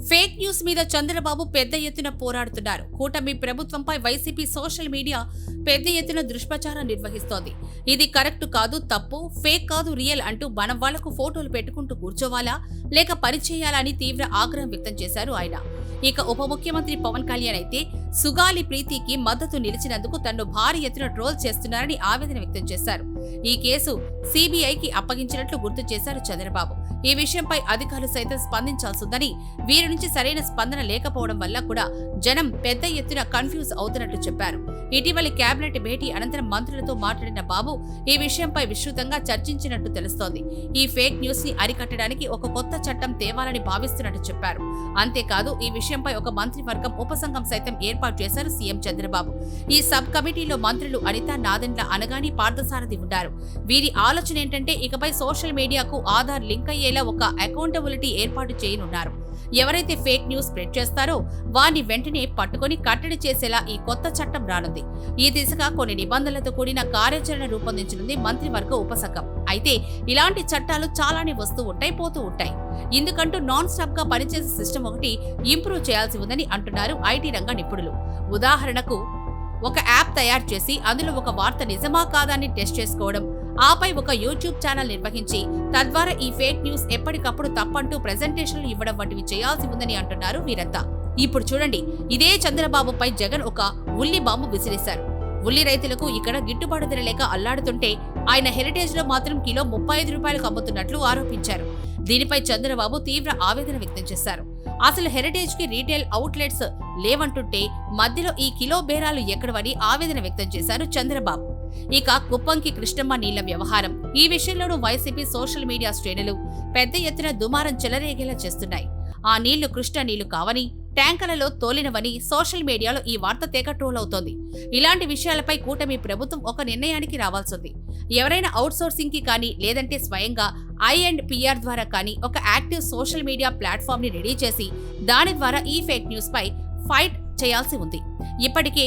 Fake news మీద చంద్రబాబు పెద్ద ఎత్తున పోరాడుతున్నారు. కూటమి ప్రభుత్వంపై వైసీపీ సోషల్ మీడియా పెద్ద ఎత్తున దుష్ప్రచారం నిర్వహిస్తోంది. ఇది కరెక్ట్ కాదు, తప్పు, ఫేక్ కాదు, రియల్ అంటూ మనం వాళ్లకు ఫోటోలు పెట్టుకుంటూ కూర్చోవాలా లేక పనిచేయాలని తీవ్ర ఆగ్రహం వ్యక్తం చేశారు ఆయన. ఇక ఉప ముఖ్యమంత్రి పవన్ కళ్యాణ్ అయితే సుగాలి ప్రీతికి మద్దతు నిలిచినందుకు తనను భారీ ఎత్తున ట్రోల్ చేస్తున్నారని ఆవేదన వ్యక్తం చేశారు. ఈ కేసు సిబిఐకి అప్పగించినట్లు గుర్తు చేశారు చంద్రబాబు. ఈ విషయంపై అధికారులు సైతం స్పందించాల్సిందని, వీరి నుంచి సరైన స్పందన లేకపోవడం వల్ల కూడా జనం పెద్ద ఎత్తున కన్ఫ్యూజ్ అవుతున్నట్లు చెప్పారు. ఇటీవలి కేబినెట్ భేటీ అనంతరం మంత్రులతో మాట్లాడిన బాబు ఈ విషయంపై విస్తృతంగా చర్చించినట్టు తెలుస్తోంది. ఈ ఫేక్ న్యూస్ ని అరికట్టడానికి ఒక కొత్త చట్టం తేవాలని భావిస్తున్నట్టు చెప్పారు. అంతేకాదు, ఈ విషయంపై ఒక మంత్రివర్గం ఉపసంఘం సైతం ఏర్పాటు చేశారు సీఎం చంద్రబాబు. ఈ సబ్ కమిటీలో మంత్రులు అనిత, నాదెండ్ల, అనగాని, పార్థసారథి ఉన్నారు. వీరి ఆలోచన ఏంటంటే ఇకపై సోషల్ మీడియాకు ఆధార్ లింక్ అయ్యేలా ఒక అకౌంటబిలిటీ ఏర్పాటు చేయనున్నారు. ఎవరైతే ఫేక్ న్యూస్ స్ప్రెడ్ చేస్తారో వారిని వెంటనే పట్టుకొని కట్టడి చేసేలా ఈ కొత్త చట్టం రానుంది. ఈ దిశగా కొన్ని నిబంధనలతో కూడిన కార్యాచరణ రూపొందించనుంది మంత్రివర్గ ఉపసంఘం. అయితే ఇలాంటి చట్టాలు చాలానే వస్తూ ఉంటాయి, పోతూ ఉంటాయి. ఇందుకంటూ నాన్ స్టాప్ గా పనిచేసే సిస్టమ్ ఒకటి ఇంప్రూవ్ చేయాల్సి ఉందని అంటున్నారు ఐటీ రంగ నిపుణులు. ఉదాహరణకు, ఒక యాప్ తయారు చేసి అందులో ఒక వార్త నిజమా కాదా అని టెస్ట్ చేసుకోవడం, ఆపై ఒక యూట్యూబ్ ఛానల్ నిర్వహించి తద్వారా ఈ ఫేక్ న్యూస్ ఎప్పటికప్పుడు తప్పంటూ ప్రెజెంటేషన్లు ఇవ్వడం వంటివి చేయాల్సి ఉందని అంటున్నారు వీరంతా. ఇప్పుడు చూడండి, ఇదే చంద్రబాబుపై జగన్ ఒక ఉల్లి బాంబు విసిరేశారు. ఉల్లి రైతులకు ఇక్కడ గిట్టుబాటు ధర లేక అల్లాడుతుంటే ఆయన హెరిటేజ్ లో మాత్రం కిలో 35 రూపాయలకు అమ్ముతున్నట్లు ఆరోపించారు. దీనిపై చంద్రబాబు తీవ్ర ఆవేదన వ్యక్తం చేశారు. అసలు హెరిటేజ్ కి రీటైల్ అవుట్లెట్స్ లేవంటుంటే మధ్యలో ఈ కిలో బేరాలు ఎక్కడవని ఆవేదన వ్యక్తం చేశారు చంద్రబాబు. ఇక కుప్పంకి కృష్ణమ్మ నీళ్ల వ్యవహారం, ఈ విషయంలోనూ వైసీపీ సోషల్ మీడియా శ్రేణులు పెద్ద ఎత్తున దుమారం చెలరేగేలా చేస్తున్నాయి. ఆ నీళ్లు కృష్ణ నీళ్లు కావని, ట్యాంకర్లలో తోలినవని సోషల్ మీడియాలో ఈ వార్త తెగ ట్రోల్ అవుతోంది. ఇలాంటి విషయాలపై కూటమి ప్రభుత్వం ఒక నిర్ణయానికి రావాల్సింది. ఎవరైనా అవుట్ సోర్సింగ్ కి కానీ లేదంటే స్వయంగా I&PR ద్వారా కానీ ఒక యాక్టివ్ సోషల్ మీడియా ప్లాట్ఫామ్ ని రెడీ చేసి దాని ద్వారా ఈ ఫేక్ న్యూస్ పై ఫైట్ చేయాల్సి ఉంది. ఇప్పటికే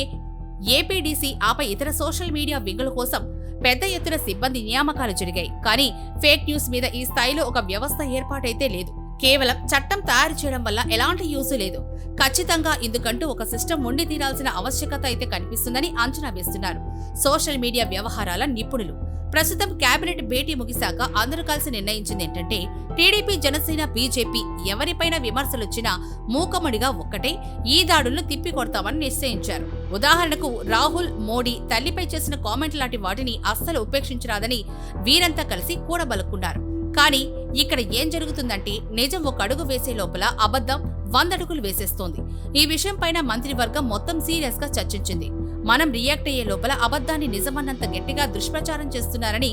ఏపీడీసీ ఆపై ఇతర సోషల్ మీడియా వింగుల కోసం పెద్ద ఎత్తున సిబ్బంది నియామకాలు జరిగాయి. కానీ ఫేక్ న్యూస్ మీద ఈ స్థాయిలో ఒక వ్యవస్థ ఏర్పాటైతే లేదు. కేవలం చట్టం తయారు చేయడం వల్ల ఎలాంటి యూసు లేదు. ఖచ్చితంగా ఇందుకంటూ ఒక సిస్టమ్ ఉండి తీరాల్సిన ఆవశ్యకత అయితే కనిపిస్తుందని అంచనా వేస్తున్నారు సోషల్ మీడియా వ్యవహారాల నిపుణులు. ప్రస్తుతం కేబినెట్ భేటీ ముగిశాక అందరూ కలిసి నిర్ణయించింది ఏంటంటే టీడీపీ, జనసేన, బీజేపీ ఎవరిపైన విమర్శలొచ్చినా మూకమ్మడిగా ఒక్కటే ఈ దాడులను తిప్పికొడతామని నిశ్చయించారు. ఉదాహరణకు, రాహుల్, మోడీ తల్లిపై చేసిన కామెంట్ లాంటి వాటిని అస్సలు ఉపేక్షించరాదని వీరంతా కలిసి కూడబలుక్కున్నారు. కానీ ఇక్కడ ఏం జరుగుతుందంటే నిజం ఒక అడుగు వేసే లోపల అబద్ధం 100 అడుగులు వేసేస్తోంది. ఈ విషయం పైన మంత్రివర్గం మొత్తం సీరియస్ గా చర్చించింది. మనం రియాక్ట్ అయ్యే లోపల అబద్ధాన్ని నిజమన్నంత గట్టిగా దుష్ప్రచారం చేస్తున్నారని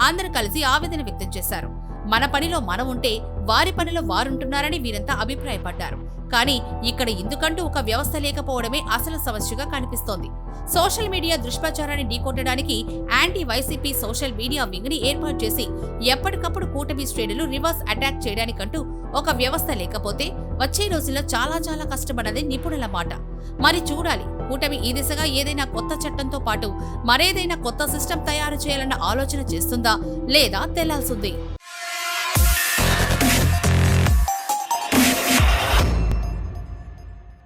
అందరూ కలిసి ఆవేదన వ్యక్తం చేశారు. మన పనిలో మనం ఉంటే వారి పనిలో వారుంటున్నారని వీరంతా అభిప్రాయపడ్డారు. కానీ ఇక్కడ ఇందుకంటూ ఒక వ్యవస్థ లేకపోవడమే అసలు సమస్యగా కనిపిస్తోంది. సోషల్ మీడియా దుష్ప్రచారాన్ని ఢీకొట్టడానికి anti YCP social media wing ని ఏర్పాటు చేసి ఎప్పటికప్పుడు కూటమి శ్రేణులు రివర్స్ అటాక్ చేయడానికంటూ ఒక వ్యవస్థ లేకపోతే వచ్చే రోజుల్లో చాలా కష్టమన్నది నిపుణుల మాట. మరి చూడాలి, కూటమి ఈ దిశగా ఏదైనా కొత్త చట్టంతో పాటు మరేదైనా కొత్త సిస్టమ్ తయారు చేయాలన్న ఆలోచన చేస్తుందా లేదా తెల్లాల్సింది.